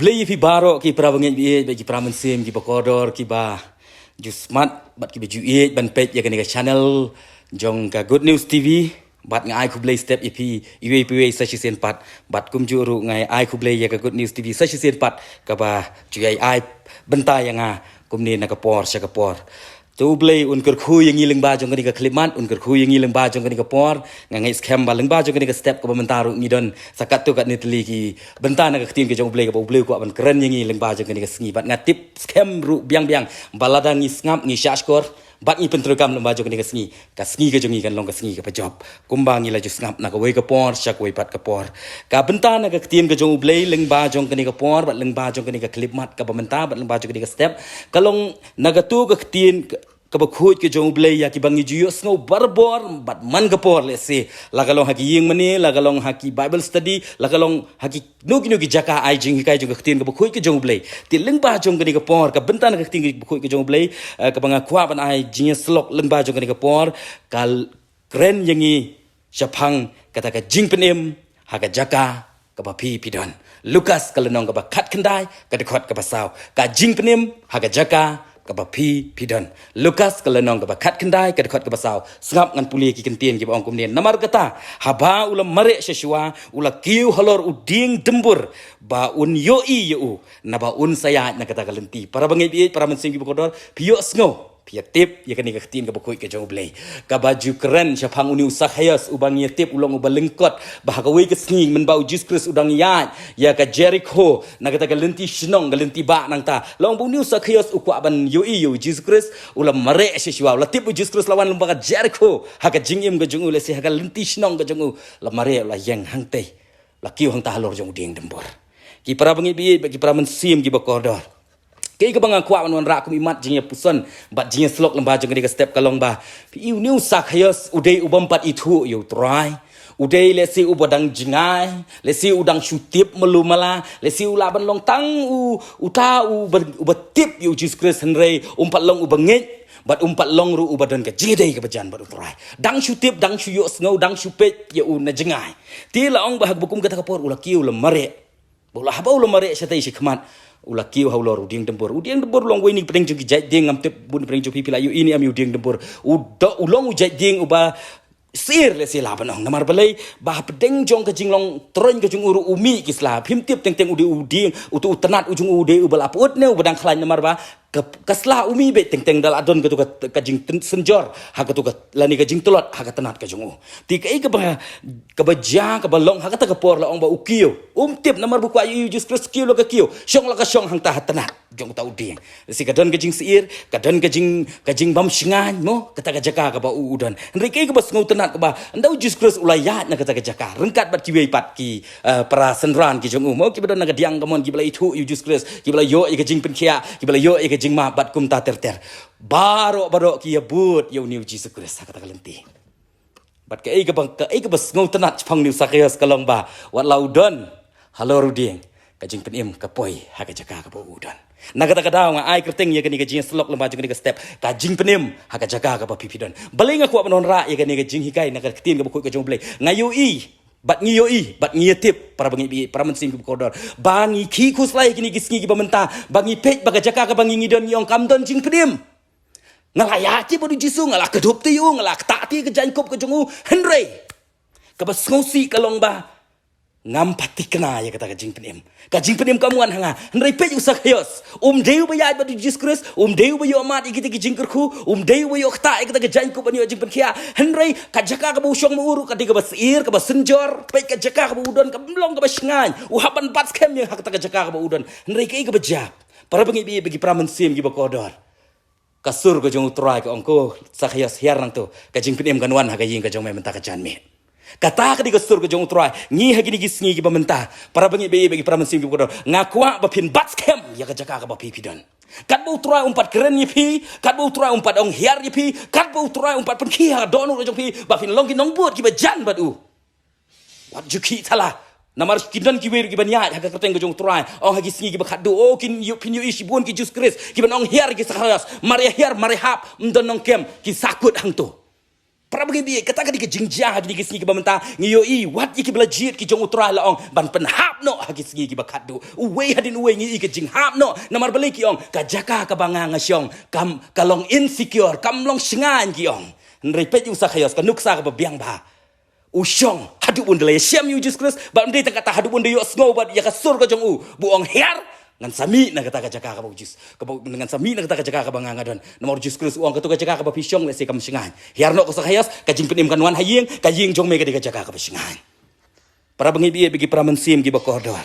Blay fi baro ki prabangen bi bagi pramen sim ki bakodor ki ba jusmat bat ki baju ban page ya ka channel jong ka Good News TV bat ngai ku blay step ipi iwe iwe sa sen pat bat kum juru ngai ai ku blay ya ka Good News TV sa sen pat ka ba ju ai bentai yang kum ni na ka por sa ka por tu blay un ker khu yang ilang ba jong ka klimat un ker khu yang ilang ba jong ka por ngai scam ba lang ba jong ka step ka mentaru ngidon sakat tu kat ni teli ki bentar nak ketin ke jong blay ka blay ko ban keren yang ilang ba jong ka sngi bat ngatip scam ru biang balada ngi ngap ngi shashkor bat ni pentrogam lomba jong ka sngi ke jong kan long ka sngi ka job kumbang ila ju ngap nak we ka por syak we pat ka por ka bentar nak ketin ke jong blay leng ba jong ka por bat leng ba jong ka klimat ka bentar bat leng ba jong ka step kalong nagatu ka ketin kabakhuj ke jong blay ya ki bangi juyo snow barbor bat man kapor let's say lagalong haki ying mani lagalong haki bible study lagalong haki nugi jaka ai jing hikai jong ketin kabakhuj ke jong blay ti leng ba jong ka por ka bentan ka ketin kabakhuj ke jong blay ka banga khwa ban ai jing slok leng ba jong ka por kal kren yangi shapang kata ka jing penem haka jaka ka ba pi pidon Lukas kalenong ka ba khat khandai ka dekhot ka basaw ka jing penem haka jaka kaba pi pidon Lukas kalenong kaba khat kendai ka dekhot ka basaw ngap ngan puli ki kentien ki bang kumnien namar kata haba ulam mare sheshwa ula kiu halor uding dembur ba un yoi yu na ba un saya na kata kalenti para bangi bi para mensing ki bokodor piyo sngo pia tip ya kani ka ketin ka bokoi ka jong blay ka baju keren syapang uni usah hayas ubang ya tip ulong ubalengkot bah ka we ka sning men bau Jesus Christ udang ya ka Jericho na kata ka lenti shnong ka lenti ba nang ta long bu ni usah hayas ukwa ban yu Jesus Christ ulam mare seswa la tip Jesus Christ lawan lomba ka Jericho ha ka jingim ka jong ule se ha ka lenti shnong ka jong la mare la yang hang te la kiu hang ta halor jong ding dembor ki para bangi bi ki para mensim ki bakodor kay ka bang kwa man ra kum imat jingya puson bat jingya slok lamba jong ka step kalong ba piu new sakhayas udai ubampat itu you try udai lesi ubadang jingai lesi udang shutip melumala lesi ulaban long tang uta ubatip you Jesus Christ henry umpat long ubangit bat umpat long ru ubadan ka jidai ka bajan bat utrai dang shutip dang shuyo snow dang shupet ya na jingai ti laong bahag bukum kata kapor ulakiu lemare bola haba ulamare satai shikmat ulakiu haulor uding dembor long wini pedeng jugi jai ding am tep bun pedeng jugi pilayu ini am uding dembor ulong ujai ding uba sir le sila banong namar balai bah pedeng jong ke jinglong tron ke jung uru umi kisla phim tip teng uding utu tenat ujung ude ubal aput ne ubadang khlain namar ba kasla umi be teng dal adon ke tu ka jing senjor ha ke tu ka lani ka jing telot ha ka tenat ka jung ti kai ke ba ja ka balong ha ka ta ka por la ong ba ukio tip namar bu kwa yu just kiu lo ka kiu syong la ka syong hang ta tenat jong ta uding si ka don ke jing siir ka don ke jing bam singan mo ka ta ka jaka ka ba udon ndai kai ke ba ngau tenat ka ba ndau just Christ ulayat na ka ta ka jaka rengkat bat ki wei pat ki para senran ki jong mo ki ba don na ka diang ka mon ki bala itu yu just Christ ki bala yo ke jing pen khia ki bala yo ke jing ma bat kum ta ter baro ki ya but yo new Jesus Christ kata kalenti bat ke ke bas ngau tenat chpang new sakyas kalong ba wat laudon halor uding ka jing penim ka poi ha ka jaka ka bo udon na kata daw nga ai kerteng ya kani ka jing slok lamba jing ka step ka jing penim ha ka jaka ka ba pipidon balinga ko banon ra ya kani ka jing hikai na ka ketin ka bo ka jong play ngayu bat ngiyo bat ngiyatip para bangi para mensim ku kodor bangi ki kuslai kini gisngi ki bamenta bangi pej baga jaka ka bangi ngidon yong kamdon jing pedim ngalaya ti bodu jisu ngala kedup ti yu ngala tak ti ke jankop ke jongu henry ka bas ngosi kalong ba ngam pati kena ya kata ka jing pedim kamuan hanga henry pej usak hayos deu bayai bodu Jesus Christ deu bayo amat ikiti ki jing kerku deu bayo kta ikita ke jankop banyo jing penkia henry ka jaka ka busyong muuru ka diga basir ka basenjor pej ka jaka ka udon ka mlong ka basngan uhaban bat skem yang hak ta ka jaka ka udon henry ka ka bejap para bangi bagi pramen sim ki bakodor kasur ka jong utrai ka ongko sakhayas hiar nang to ka jing pedim kanwan ha ka ying ka jong mai menta ka janme kata ka di kasur ka jong utrai ngi ha gini gisngi ki bamenta para bangi bagi pramen sim ki bakodor ngakwa ba pin bat skem ya ka jaka ka ba pipidon kat bu utrai umpat keren yipi kat bu utrai umpat ong hiar yipi kat bu utrai umpat pen khia donu jong pi ba pin long ki nong buat ki ba jan badu wat juki thala namar kidan ki wer ki banya ha ka kerteng ka jong utrai ong ha gisngi ki ba khadu kin yu pin yu isi bun ki Jesus Christ ki ban ong hiar ki sakhas mari hiar mari hap ndon nong kem ki sakut hang to para bagi bi kata ka di jingjah di kisni ki bamenta ngiyo i wat iki belajit ki jong utra la ong ban pen hap no ha kisni ki bakat do uwe hadin uwe ngi ki jing hap no namar beli ki ong ka jaka ka banga ngasyong kam kalong insecure kam long singan ki ong nrei pet yu sa khayos ka nuksa ka biang ba usyong hadu bun le syam yu Jesus Christ ba ndei ta kata hadu bun yo snow ba ya ka sur ka jong u bu ong her ngan sami na kata jaka ka bujis ka dengan sami na kata jaka ka banganga don nomor Jesus Christ uang ka to ka jaka ka pisyong le se kam singan hiarno ko sa khayas ka jing penim kanwan hayeng ka ying jong me ka di ka jaka ka singan para bengi bi bagi para mensim gi ba kordor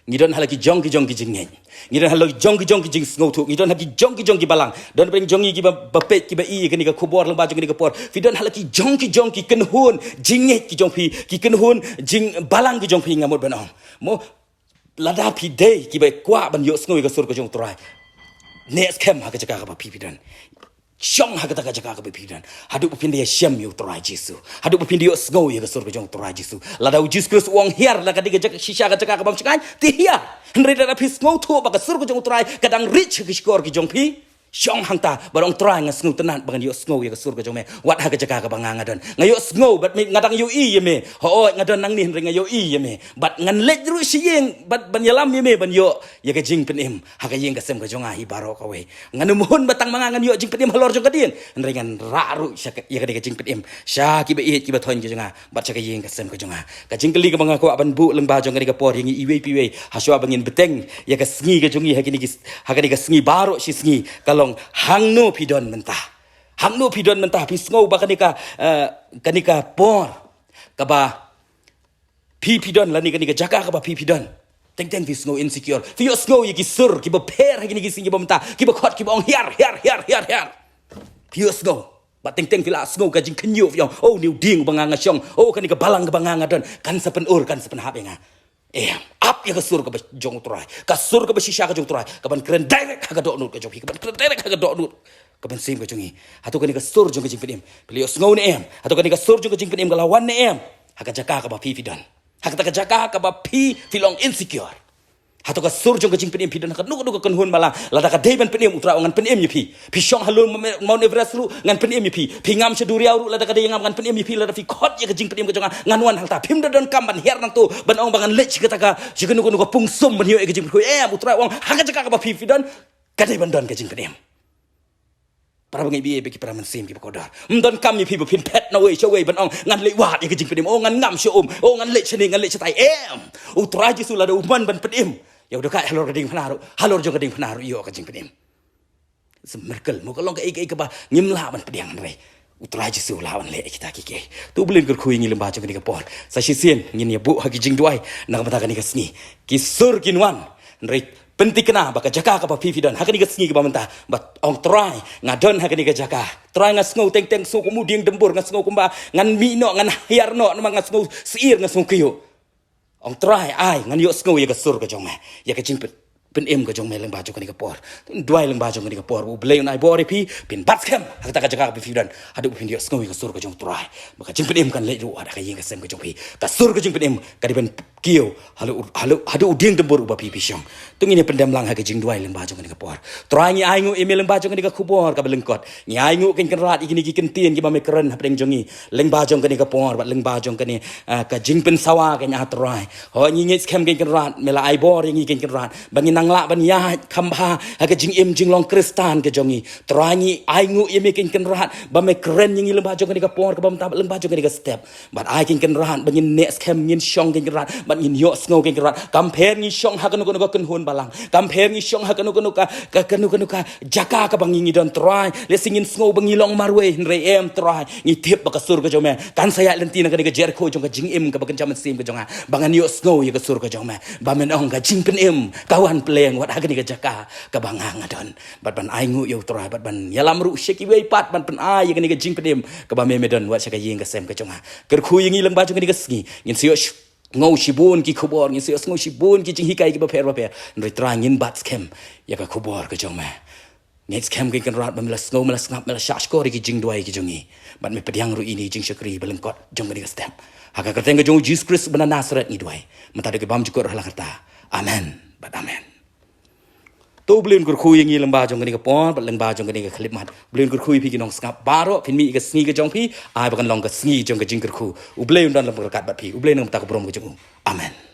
ngidon halaki jong ki jing ngen ngidon halaki jong ki jing sngotu ngidon halaki jong ki balang don peng jongi ki ba pet ki ba i ka ni ka khubor lang ba jong ni ka por vidon halaki jong ki kenhun jing nget ki jong pi ki kenhun jing balang ki jong pi ngamut banong mo lada pi day ki ba kwa ban yo snoi ka sur ko jong trai next kem ha ka jaka ka ba pi dan Syong ha kata jaka ka ba pi dan hadu pin dia syam yo trai jisu hadu pin dia snoi ka sur ko jong trai jisu lada Jesus Christ uang hiar la ka di jaka shisha ka jaka ka ba chikan ti hiar ndre da pi snoi thu ba ka sur ko jong trai kadang rich ki skor ki jong pi Syong hangta barong try nga sngu tenan bangan yo sngo ya kasur ka jome wat ha ka jaka ka banganga don ngayo sngo bat mi ngadang yo i yeme ho ngadon nang nin ringa yo i yeme bat ngan lej ru siyeng bat ban yalam yeme ban yo ya ka jing penim ha ka yeng ka sem ka jonga hi baro ka we nganumun batang mangangan yo jing penim halor jong ka din ringan raru ya ka jing penim sya ki ba i ki ba thon ka jonga bat cha ka yeng ka sem ka jonga ka jing kali ka banga ko ban bu leng ba jong ka por yeng i we pi we ha swa bangin beteng ya ka sngi ka jongi ha ka ka sngi baro si sngi kalau hangno pidon mentah pisngau ba kanika por kaba pidon lani kanika jaka kaba pidon teng pisngau insecure fio sngo yiki sur ki ba per ha kiniki singi ba mentah ki ba khot ki ba ong hiar fio sngo ba teng fila sngo ka jing kenyu fiong oh niu ding banganga syong oh kanika balang ka banganga don kan sapen habenga up ya kasur ka jong utrai kasur ka shisha ka jong utrai ka ban kren direct ka dok nut ka jong ka ban kren direct ka dok nut ka ban sim ka jongi hatu ka ni kasur jong ka jing pedim pilio sngo ne hatu ka ni kasur jong ka jing pedim ka lawan ne haka jaka ka ba pi fidan haka ta jaka ka ba pi filong insecure hatu ka sur jong ka jing pedim fidan ka nuk ka hun malang lada ka dei ban pedim utra ngan pedim yu pi syong halun Mount Everest ru ngan pedim yu pi ngam cheduriau ru lada ka dei ngam ngan pedim yu pi lada fi khot ya ka jing pedim ka jong ngan wan halta pim don kam ban her nang tu ban ong bangan lech ka ta ka jigenu ko pung sum ban yo ka jing ko utra ong haka jaka ka ba pi fidan ka dei ban don ka jing pedim para bangi bi beki para mensim ki kodar mdon kam yu pi pin pet na we show ban ong ngan le wat ya ka jing pedim ngan ngam shom ngan lech cheni ngan lech tai utra jisu lada uman ban pedim ya udah kak halor gading penaru halor jo gading penaru yo ka jing pedim semerkel mo kalong ka ik ba ngim lawan pediang re utra jisu lawan le kita kike tu belin ker khui ngilim ba jo gading por sa sisien ngin ya bu ha ki jing duai na mata ka ni ka sngi ki sur kinwan re penti kena baka jaka ka pa pipi don hakani ka sngi ka ba menta bat ong try ngadon hakani ka jaka try nga sngo teng so ko muding dembur nga sngo kumba ngan mi no ngan hiar no nga sngo siir nga sngo kiyo ong try ai ngan yo sngo ya ka sur ka jong me ya ka jing pen ka jong me leng ba jo ka ni ka por duai leng ba jo ka ni ka por bu blei nai bori pi pin batskem hakta ka jaka ka pipi don hadu pin yo sngo ya ka sur ka jong try baka jing pen kan le ru ada ka yeng ka sem ka jong pi ka sur ka jing pen ka di ben kiyo hadu uding dembur ba pipi syong tungini pendam lang ha ka jing duai leng ba jo ka ni ka por try ngi ai ngu email leng ba jo ka ni ka khubor ka belengkot ngi ai ngu ken rat ikini ki ken tien ki ba me keren ha peng jongi leng ba jong ka ni ka por ba leng ba jong ka ni ka jing pen sawa ka nya try ho ngi ngi skem ken rat mela ai bor ngi ken rat bangi nang la ban ya khamba ha ka jing jing long kristan ka jongi try ngi ai ngu email ken rat ba me keren ngi leng ba jong ka ni ka por ka ba mta leng ba jong ka ni ka step but ai ken rat bangi ne skem ngi syong ken rat in yo snow ken rat compare ni syong ha kanu ken hun balang compare ni syong ha kanu ka jaka ka bangi don try le singin snow bangi long marwe re em try ni tip ba ka sur ka jome kan saya lentina ka ni ka jerko jong ka jing ka ba kan jam sim ka jonga bangan yo snow ya ka sur ka jome ba men ong ka jing pen kawan pleng wat ha ka ni ka jaka ka bangang don bat ban ai ngu yo try bat ban yalam ru sheki we pat ban pen ai ka ni ka jing pen ka ba me don wat sa ka yeng ka sem ka jonga ker khu yeng leng ba jong ka ni ka sngi ngin sio ngau shibun ki khubor ngi sia ngau shibun ki jing hikai ki ba pher nri trangin bat scam ya ka khubor ka jong ma next scam ki kan rat ba mela ngau mela snap mela shash ko ki jing duai ki jongi bat me pediang ru ini jing shakri belengkot jong ni ka stem haka ka teng jong Jesus Christ bana Nazareth ni duai mata de ke bam jukur hala kata amen bat amen tu beliun kur khui ngi lamba jong ni ka pon bat lamba jong ni ka khlip mat beliun kur khui phi ki nong skap baro phin mi ka sngi ka jong phi ai ba kan long ka sngi jong ka jing kur khu u beliun don lam ka kat bat phi u beliun ta ka brom ka jong amen